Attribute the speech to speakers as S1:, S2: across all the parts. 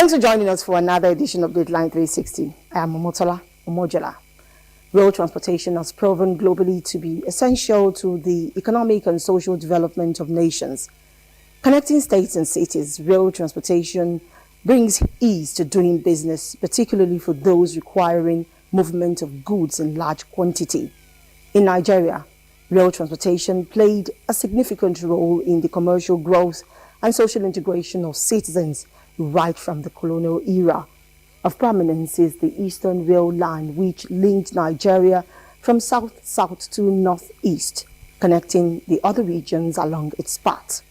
S1: Thanks for joining us for another edition of Dateline 360. I am Omotola Omojola. Rail transportation has proven globally to be essential to the economic and social development of nations. Connecting states and cities, rail transportation brings ease to doing business, particularly for those requiring movement of goods in large quantity. In Nigeria, rail transportation played a significant role in the commercial growth and social integration of citizens right from the colonial era. Of prominence is the Eastern Rail Line, which linked Nigeria from south-south to northeast, connecting the other regions along its path.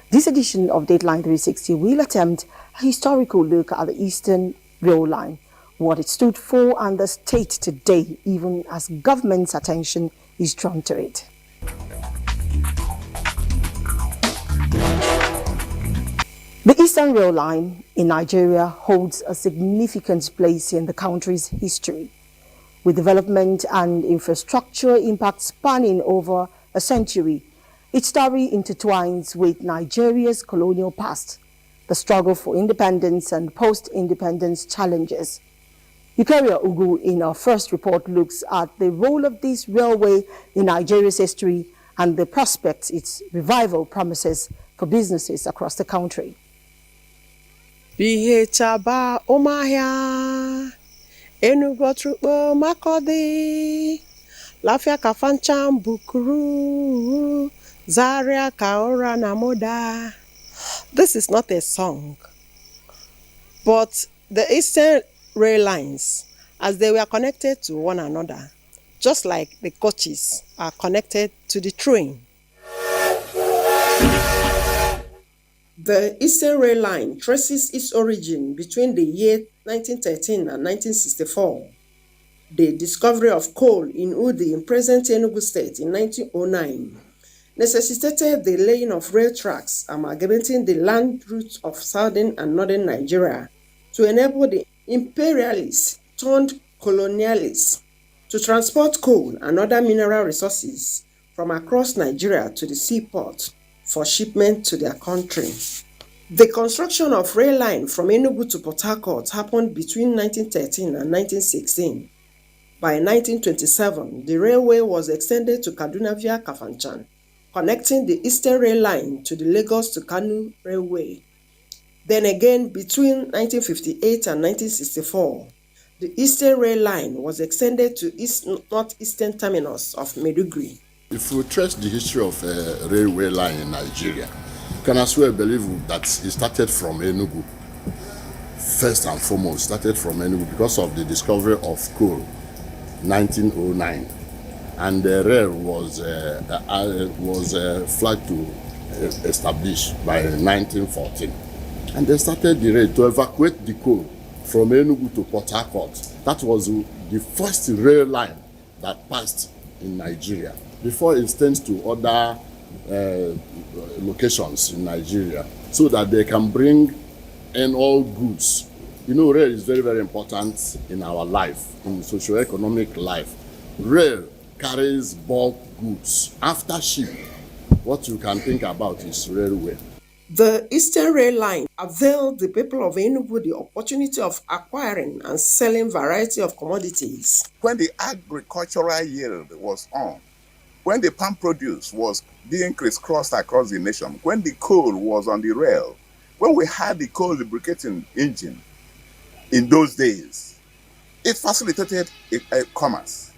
S1: This edition of Dateline 360 will attempt a historical look at the Eastern Rail Line, what it stood for and the state today, even as government's attention is drawn to it. The Eastern Rail Line in Nigeria holds a significant place in the country's history, with development and infrastructure impact spanning over a century. Its story intertwines with Nigeria's colonial past, the struggle for independence and post-independence challenges. Eukaria Ugu in our first report looks at the role of this railway in Nigeria's history and the prospects its revival promises for businesses across the country.
S2: Bihe chaba omahia Enugu trukpo makodi Lafia kafancham bukuru Zaria kaora namoda. This is not a song, but the Eastern rail lines, as they were connected to one another, just like the coaches are connected to the train. The Eastern Rail Line traces its origin between the year 1913 and 1964. The discovery of coal in Udi in present Enugu State in 1909 necessitated the laying of rail tracks amalgamating the land routes of southern and northern Nigeria to enable the imperialists turned colonialists to transport coal and other mineral resources from across Nigeria to the seaport for shipment to their country. The construction of rail line from Enugu to Port Harcourt happened between 1913 and 1916. By 1927, the railway was extended to Kaduna via Kafanchan, connecting the Eastern Rail Line to the Lagos to Kano Railway. Then again, between 1958 and 1964, the Eastern Rail Line was extended to northeastern terminus of Maiduguri.
S3: If we trace the history of a railway line in Nigeria, you can as well believe that it started from Enugu. First and foremost, started from Enugu because of the discovery of coal, 1909, and the rail was flagged to establish by 1914. And they started the rail to evacuate the coal from Enugu to Port Harcourt. That was the first rail line that passed in Nigeria, before it extends to other locations in Nigeria, so that they can bring in all goods. You know, rail is very, very important in our life, in socio-economic life. Rail carries bulk goods. After ship, what you can think about is railway.
S2: The Eastern Rail Line availed the people of Enugu the opportunity of acquiring and selling variety of commodities.
S4: When the agricultural yield was on, when the palm produce was being crisscrossed across the nation, when the coal was on the rail, when we had the coal lubricating engine in those days, it facilitated commerce.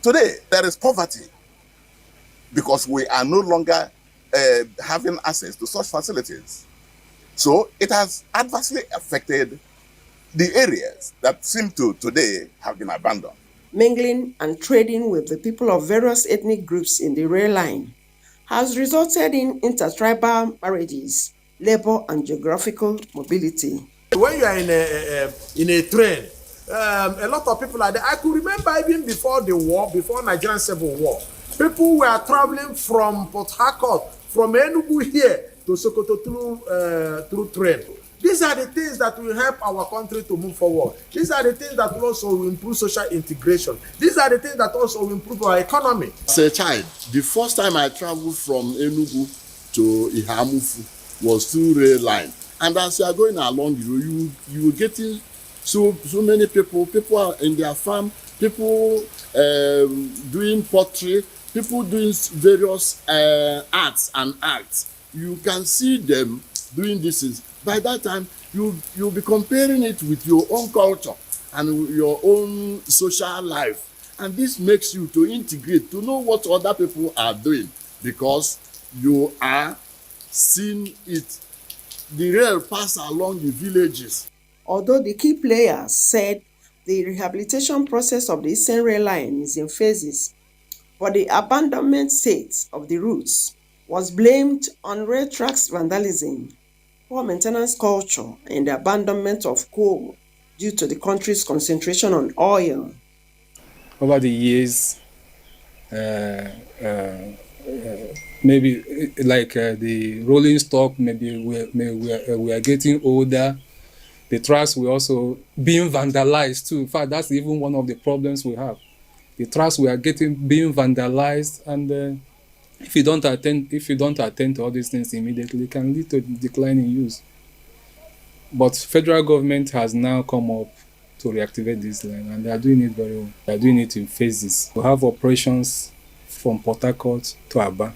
S4: Today, there is poverty because we are no longer having access to such facilities. So it has adversely affected the areas that seem to today have been abandoned.
S2: Mingling and trading with the people of various ethnic groups in the rail line has resulted in intertribal marriages, labor and geographical mobility.
S5: When you are in a train, a lot of people are there. I could remember even before the war, before Nigerian Civil War, people were traveling from Port Harcourt, from Enugu here to Sokoto through train. These are the things that will help our country to move forward. These are the things that will also improve social integration. These are the things that also will improve our economy.
S3: As a child, the first time I traveled from Enugu to Ihamufu was through rail line. And as you are going along the road, you getting so many people. People are in their farm. People doing pottery. People doing various arts and acts. You can see them doing this. By that time, you'll be comparing it with your own culture and your own social life, and this makes you to integrate, to know what other people are doing, because you are seeing it. The rail pass along the villages.
S2: Although the key players said the rehabilitation process of the Eastern Rail Line is in phases, but the abandonment state of the routes was blamed on rail tracks vandalism, poor maintenance culture, and the abandonment of coal due to the country's concentration on oil.
S6: Over the years, maybe like the rolling stock, maybe we are getting older. The tracks were also being vandalized too. In fact, that's even one of the problems we have. The tracks being vandalized, and if you don't attend to all these things immediately, it can lead to decline in use. But federal government has now come up to reactivate this line, and they are doing it very well. They are doing it in phases. We have operations from Port Harcourt to Aba.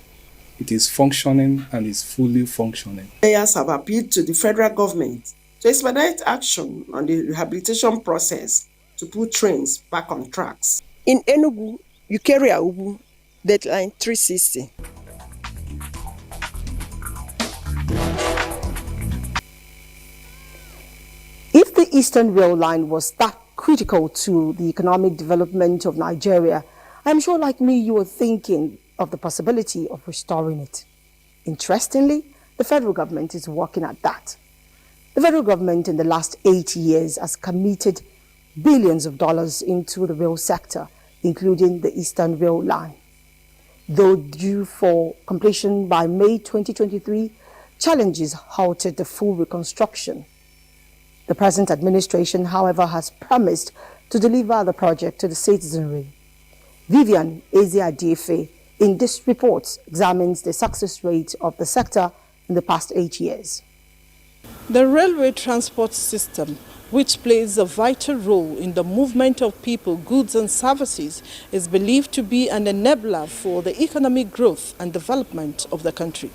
S6: It is functioning and is fully functioning.
S2: Players have appealed to the federal government to expedite action on the rehabilitation process to put trains back on tracks. In Enugu, Ukeria Ubu, Dateline 360.
S1: If the Eastern Rail Line was that critical to the economic development of Nigeria, I'm sure like me you were thinking of the possibility of restoring it. Interestingly, the federal government is working at that. The federal government in the last 8 years has committed billions of dollars into the rail sector, including the Eastern Rail Line. Though due for completion by May 2023, challenges halted the full reconstruction. The present administration, however, has promised to deliver the project to the citizenry. Vivian Eze-Adiefe in this report examines the success rate of the sector in the past 8 years.
S7: The railway transport system, which plays a vital role in the movement of people, goods and services, is believed to be an enabler for the economic growth and development of the country.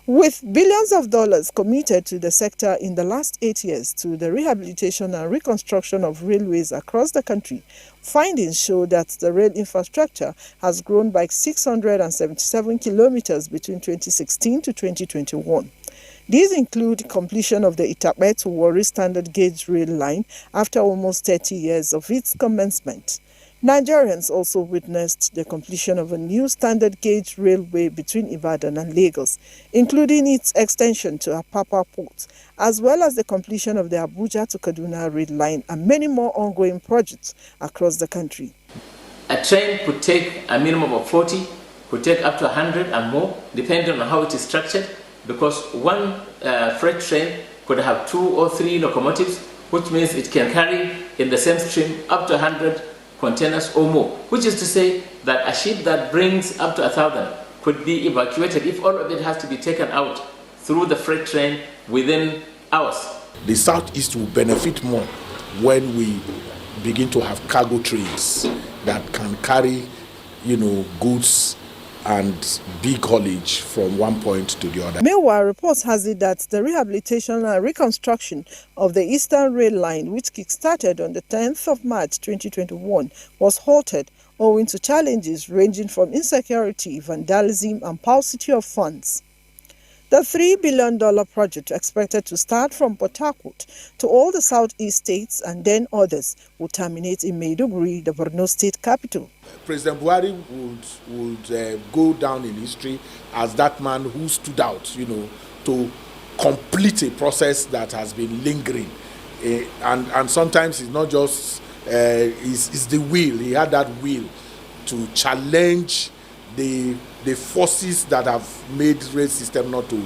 S7: With billions of dollars committed to the sector in the last 8 years to the rehabilitation and reconstruction of railways across the country, findings show that the rail infrastructure has grown by 677 kilometers between 2016 to 2021. These include completion of the Itape to Warri standard gauge rail line after almost 30 years of its commencement. Nigerians also witnessed the completion of a new standard gauge railway between Ibadan and Lagos, including its extension to Apapa Port, as well as the completion of the Abuja to Kaduna rail line and many more ongoing projects across the country.
S8: A train could take a minimum of 40, could take up to 100 and more, depending on how it is structured, because one freight train could have 2 or 3 locomotives, which means it can carry in the same stream up to 100 containers or more, which is to say that a ship that brings up to 1,000 could be evacuated if all of it has to be taken out through the freight train within hours.
S5: The Southeast will benefit more when we begin to have cargo trains that can carry, goods and big haulage from one point to the other.
S7: Meanwhile, reports has it that the rehabilitation and reconstruction of the Eastern Rail Line, which kick-started on the 10th of March 2021, was halted owing to challenges ranging from insecurity, vandalism, and paucity of funds. The $3 billion project, expected to start from Port Harcourt to all the southeast states and then others, will terminate in Maiduguri, the Borno state capital.
S5: President Buhari would go down in history as that man who stood out, to complete a process that has been lingering. And sometimes it's not just, it's the will. He had that will to challenge the forces that have made rail system not to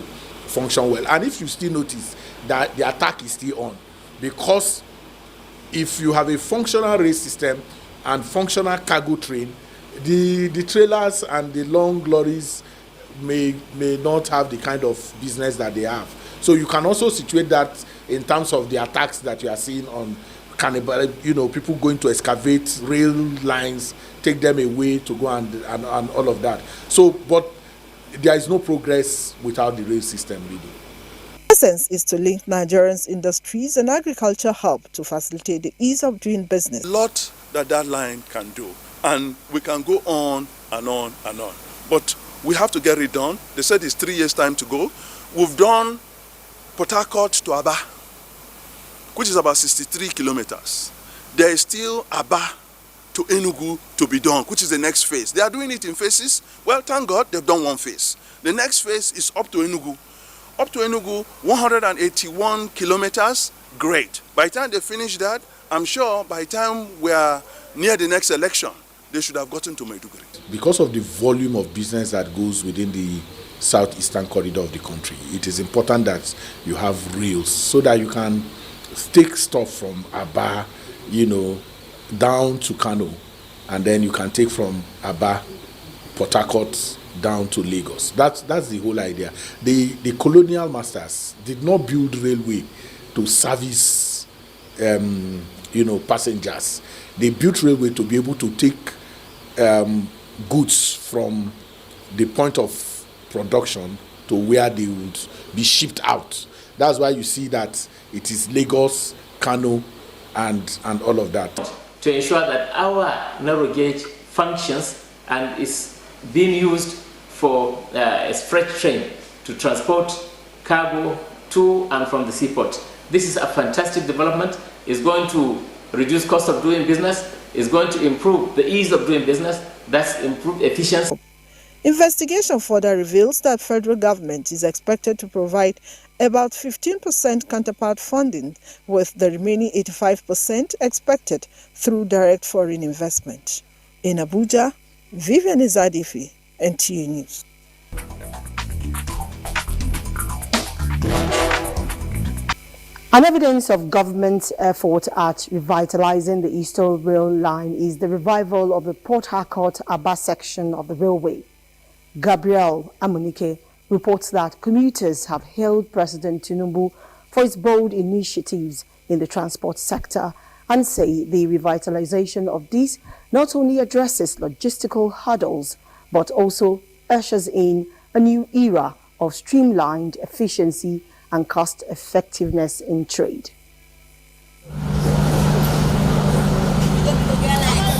S5: function well. And if you still notice that the attack is still on, because if you have a functional rail system and functional cargo train, the trailers and the long lorries may not have the kind of business that they have. So you can also situate that in terms of the attacks that you are seeing on cannibal, people going to excavate rail lines, take them away to go and all of that. So, but there is no progress without the rail system, really.
S7: The essence is to link Nigerians' industries and agriculture hub to facilitate the ease of doing business.
S9: A lot that line can do, and we can go on and on and on. But we have to get it done. They said it's 3 years' time to go. We've done Port Harcourt to Aba, which is about 63 kilometers. There is still Aba to Enugu to be done, which is the next phase. They are doing it in phases. Well, thank God they've done one phase. The next phase is up to Enugu. Up to Enugu, 181 kilometers, great. By the time they finish that, I'm sure by the time we are near the next election, they should have gotten to Maiduguri.
S5: Because of the volume of business that goes within the southeastern corridor of the country, it is important that you have rails so that you can take stuff from Aba, down to Kano, and then you can take from Aba, Port Harcourt, down to Lagos. That's the whole idea. The colonial masters did not build railway to service passengers. They built railway to be able to take goods from the point of production to where they would be shipped out. That's why you see that it is Lagos, Kano, and all of that.
S8: To ensure that our narrow gauge functions and is being used for a freight train to transport cargo to and from the seaport. This is a fantastic development. It's going to reduce cost of doing business. It's going to improve the ease of doing business. That's improved efficiency.
S7: Investigation further reveals that federal government is expected to provide about 15% counterpart funding, with the remaining 85% expected through direct foreign investment. In Abuja, Vivian Izadifi, NTA News.
S1: An evidence of government's effort at revitalizing the Eastern Rail Line is the revival of the Port Harcourt-Aba section of the railway. Gabriel Amunike reports that commuters have hailed President Tinubu for his bold initiatives in the transport sector and say the revitalization of this not only addresses logistical hurdles but also ushers in a new era of streamlined efficiency and cost effectiveness in trade.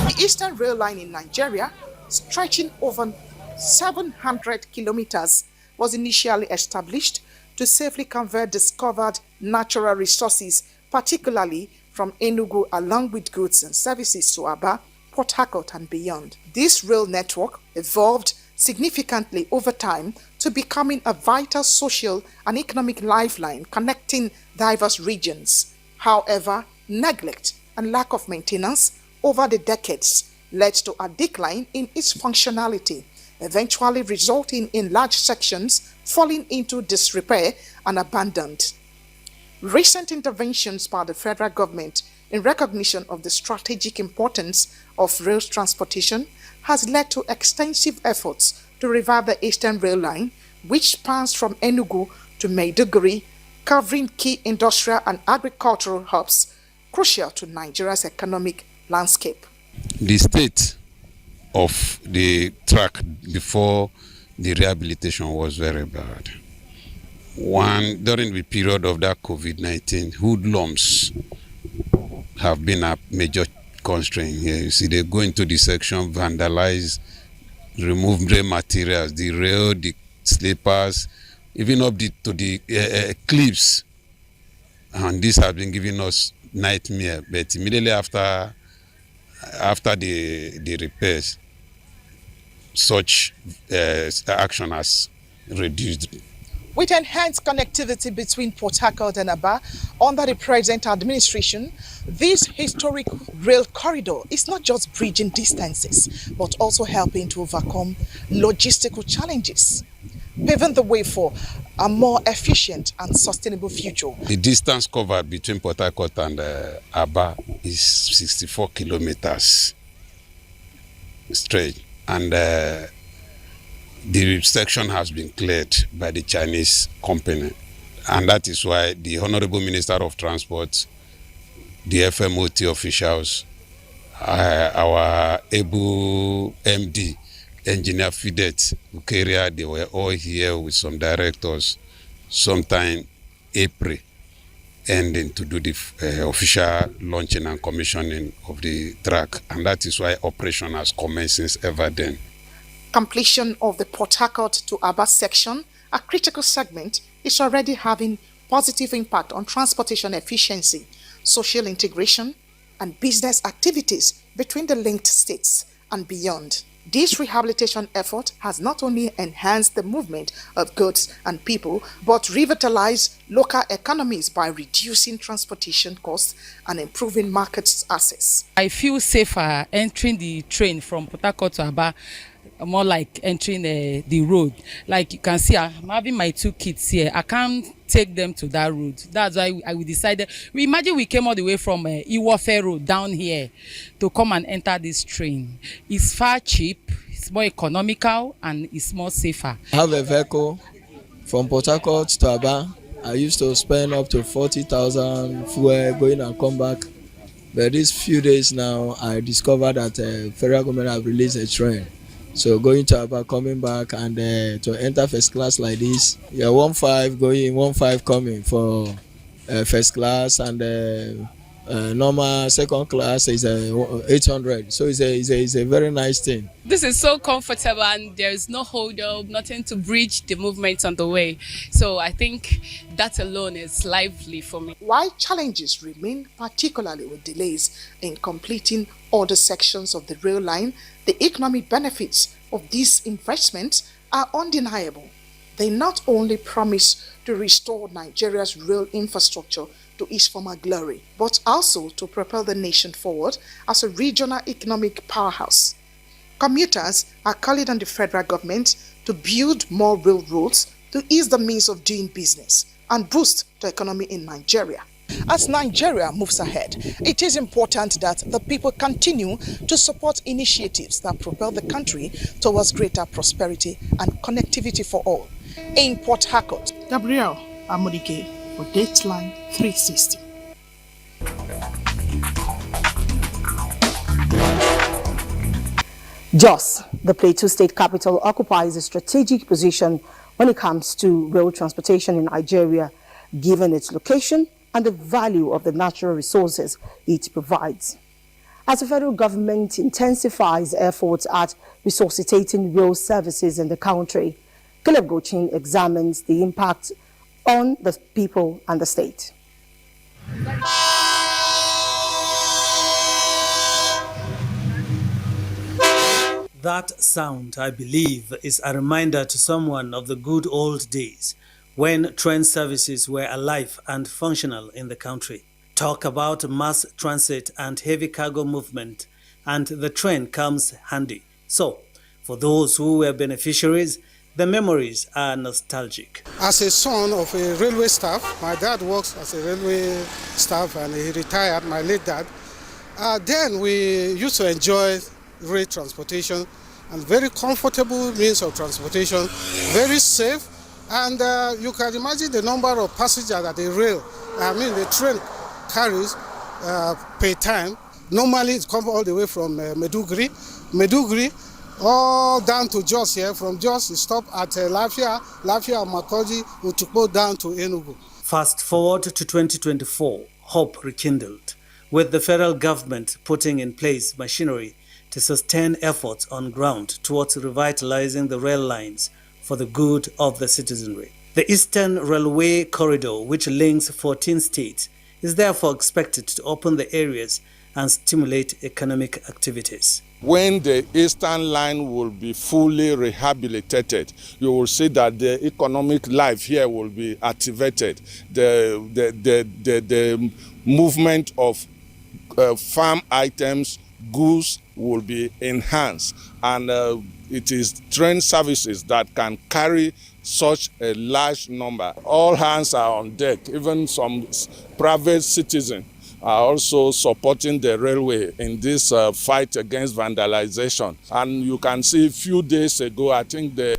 S10: The Eastern Rail Line in Nigeria, stretching over 700 kilometers, was initially established to safely convert discovered natural resources, particularly from Enugu, along with goods and services to Aba, Port Harcourt and beyond. This rail network evolved significantly over time to becoming a vital social and economic lifeline connecting diverse regions. However, neglect and lack of maintenance over the decades led to a decline in its functionality, eventually resulting in large sections falling into disrepair and abandoned. Recent interventions by the federal government in recognition of the strategic importance of rail transportation has led to extensive efforts to revive the Eastern Rail Line, which spans from Enugu to Maiduguri, covering key industrial and agricultural hubs crucial to Nigeria's economic landscape.
S11: The state of the track before the rehabilitation was very bad. During the period of that COVID-19, hoodlums have been a major constraint here. You see, they go into the section, vandalize, remove rail materials, the rail, the sleepers, even up to the clips. And this has been giving us nightmare. But immediately after the repairs, such action has reduced.
S10: With enhanced connectivity between Port Harcourt and Aba under the present administration, this historic rail corridor is not just bridging distances, but also helping to overcome logistical challenges, paving the way for a more efficient and sustainable future.
S11: The distance covered between Port Harcourt and Aba is 64 kilometers straight. And the section has been cleared by the Chinese company. And that is why the Honorable Minister of Transport, the FMOT officials, our able MD, Engineer Fidet Ukeria, they were all here with some directors sometime April ending to do the official launching and commissioning of the track. And that is why operation has commenced since ever then.
S10: Completion of the Port Harcourt to Aba section, a critical segment, is already having positive impact on transportation efficiency, social integration, and business activities between the linked states and beyond. This rehabilitation effort has not only enhanced the movement of goods and people, but revitalized local economies by reducing transportation costs and improving market access.
S12: I feel safer entering the train from Port Harcourt to Aba, more like entering the road. Like you can see, I'm having my 2 kids here. I can't take them to that road. That's why we decided. Imagine we came all the way from Iwofe Road down here to come and enter this train. It's far cheap, it's more economical, and it's more safer.
S13: I have a vehicle from Port Harcourt to Aba. I used to spend up to 40,000 fuel going and come back. But these few days now, I discovered that federal government have released a train. So going to Aba, coming back, and to enter first class like this, 1.5 going, 1.5 coming for first class, and normal second class is 800. So it's a very nice thing.
S14: This is so comfortable, and there is no hold up, nothing to bridge the movement on the way. So I think that alone is lively for me.
S10: While challenges remain, particularly with delays in completing other sections of the rail line, the economic benefits of these investments are undeniable. They not only promise to restore Nigeria's rail infrastructure to its former glory, but also to propel the nation forward as a regional economic powerhouse. Commuters are calling on the federal government to build more railroads to ease the means of doing business and boost the economy in Nigeria. As Nigeria moves ahead, it is important that the people continue to support initiatives that propel the country towards greater prosperity and connectivity for all. In Port Harcourt, Gabriel Amodike for Dateline 360.
S1: Jos, the Plateau State capital, occupies a strategic position when it comes to rail transportation in Nigeria, given its location and the value of the natural resources it provides. As the federal government intensifies efforts at resuscitating rail services in the country, Caleb Gochin examines the impact on the people and the state.
S15: That sound, I believe, is a reminder to someone of the good old days when train services were alive and functional in the country. Talk about mass transit and heavy cargo movement, and the train comes handy. So, for those who were beneficiaries, the memories are nostalgic.
S16: As a son of a railway staff, my dad works as a railway staff and he retired, my late dad. Then we used to enjoy rail transportation, and very comfortable means of transportation, very safe, and you can imagine the number of passengers that the train carries per time. Normally it comes all the way from Maiduguri, all down to Jos here. From Jos, it stops at Lafia, Makurdi, Utukpo down to Enugu.
S15: Fast forward to 2024, hope rekindled, with the federal government putting in place machinery to sustain efforts on ground towards revitalizing the rail lines for the good of the citizenry. The Eastern Railway Corridor, which links 14 states, is therefore expected to open the areas and stimulate economic activities.
S17: When the Eastern Line will be fully rehabilitated, you will see that the economic life here will be activated. The movement of farm items, goods will be enhanced, and it is train services that can carry such a large number. All hands are on deck, even some private citizens are also supporting the railway in this fight against vandalization. And you can see a few days ago, I think the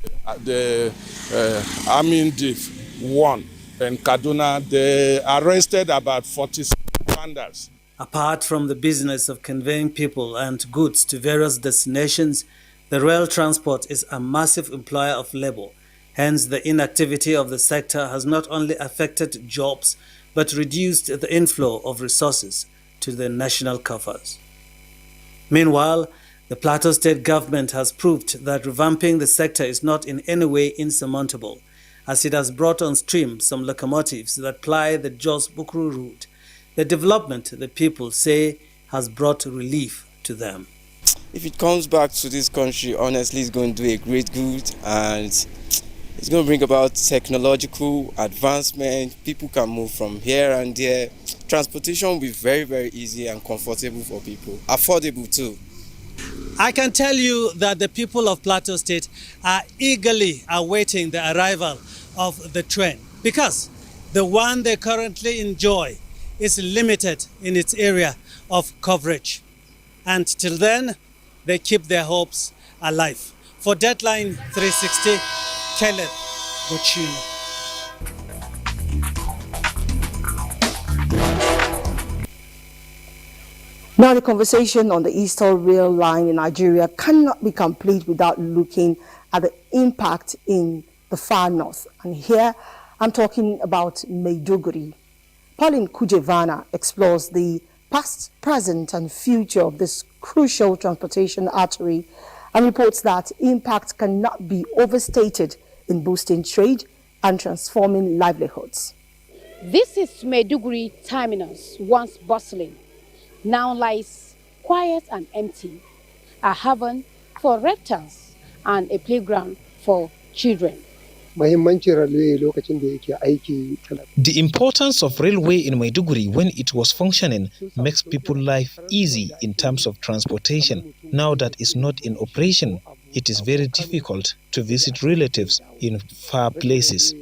S17: Army Div won in Kaduna. They arrested about 46 vandals.
S15: Apart from the business of conveying people and goods to various destinations, the rail transport is a massive employer of labor. Hence, the inactivity of the sector has not only affected jobs, but reduced the inflow of resources to the national coffers. Meanwhile, the Plateau State government has proved that revamping the sector is not in any way insurmountable, as it has brought on stream some locomotives that ply the Jos-Bukuru route. The development, the people say, has brought relief to them.
S18: If it comes back to this country, honestly, it's going to do a great good, and it's going to bring about technological advancement. People can move from here and there. Transportation will be very, very easy and comfortable for people. Affordable too.
S15: I can tell you that the people of Plateau State are eagerly awaiting the arrival of the train, because the one they currently enjoy is limited in its area of coverage. And till then, they keep their hopes alive. For Dateline 360, Caleb Bochino.
S1: Now, the conversation on the Eastern Rail Line in Nigeria cannot be complete without looking at the impact in the far north. And here, I'm talking about Maiduguri. Pauline Kujevana explores the past, present, and future of this crucial transportation artery and reports that impact cannot be overstated in boosting trade and transforming livelihoods.
S19: This is Maiduguri terminus, once bustling, now lies quiet and empty, a haven for reptiles and a playground for children.
S20: The importance of railway in Maiduguri when it was functioning makes people's life easy in terms of transportation. Now that it's not in operation, it is very difficult to visit relatives in far places.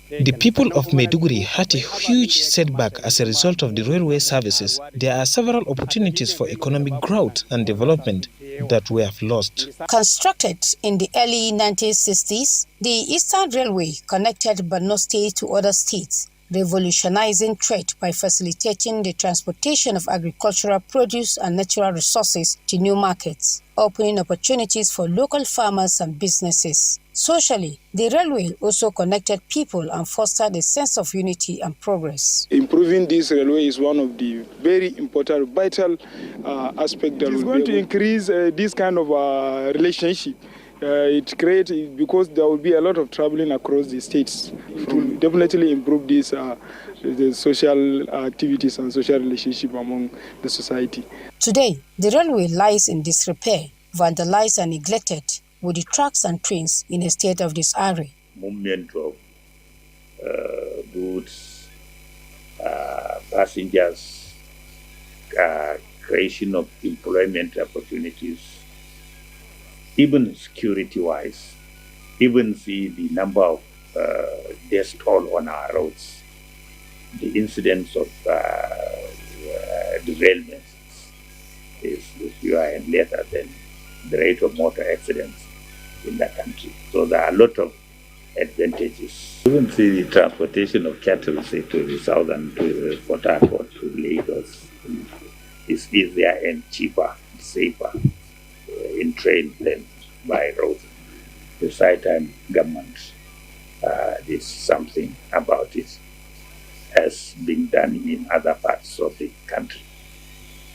S20: The people of Maiduguri had a huge setback as a result of the railway services. There are several opportunities for economic growth and development that we have lost.
S21: Constructed in the early 1960s, the Eastern Railway connected Borno State to other states, revolutionizing trade by facilitating the transportation of agricultural produce and natural resources to new markets, opening opportunities for local farmers and businesses. Socially, the railway also connected people and fostered a sense of unity and progress.
S22: Improving this railway is one of the very important, vital aspects that is going to increase this kind of relationship. It creates, because there will be a lot of traveling across the states. It will definitely improve this, the social activities and social relationship among the society.
S21: Today, the railway lies in disrepair, vandalized and neglected, with the tracks and trains in a state of disarray.
S23: Movement of goods, passengers, creation of employment opportunities, even security-wise, even see the number of deaths toll on our roads, the incidence of derailments is fewer and lesser than the rate of motor accidents in the country. So there are a lot of advantages. Even see the transportation of cattle, say, to the southern, to Port Harcourt, to Lagos, is easier and cheaper, safer in train than by road. The side-time government is something about it has been done in other parts of the country.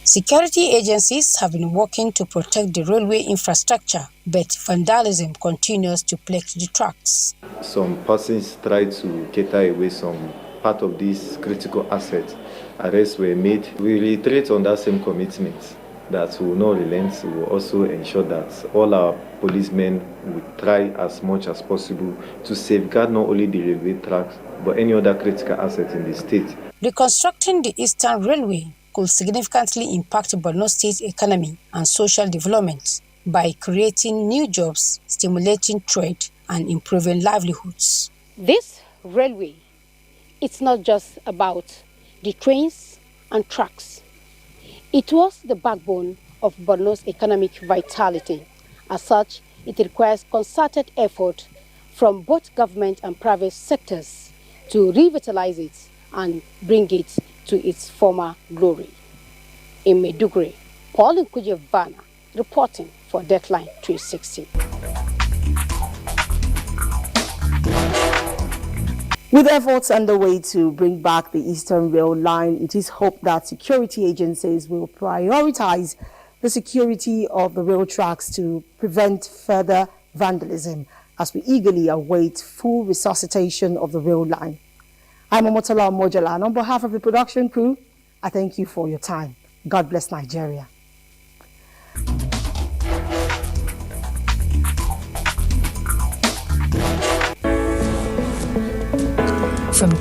S21: Security agencies have been working to protect the railway infrastructure, but vandalism continues to plague the tracks.
S24: Some persons try to cater away some part of these critical assets. Arrests were made. We reiterate on that same commitment that we will not relent. We will also ensure that all our policemen will try as much as possible to safeguard not only the railway tracks, but any other critical asset in the state.
S21: Reconstructing the Eastern Railway could significantly impact Borno State's economy and social development by creating new jobs, stimulating trade, and improving livelihoods.
S19: This railway, it's not just about the trains and tracks. It was the backbone of Borno's economic vitality. As such, it requires concerted effort from both government and private sectors to revitalize it and bring it to its former glory. In Maiduguri, Paul Nkujevana reporting for Dateline 360.
S1: With efforts underway to bring back the Eastern Rail Line, it is hoped that security agencies will prioritize the security of the rail tracks to prevent further vandalism as we eagerly await full resuscitation of the rail line. I'm Omotola Omojala, and on behalf of the production crew, I thank you for your time. God bless Nigeria.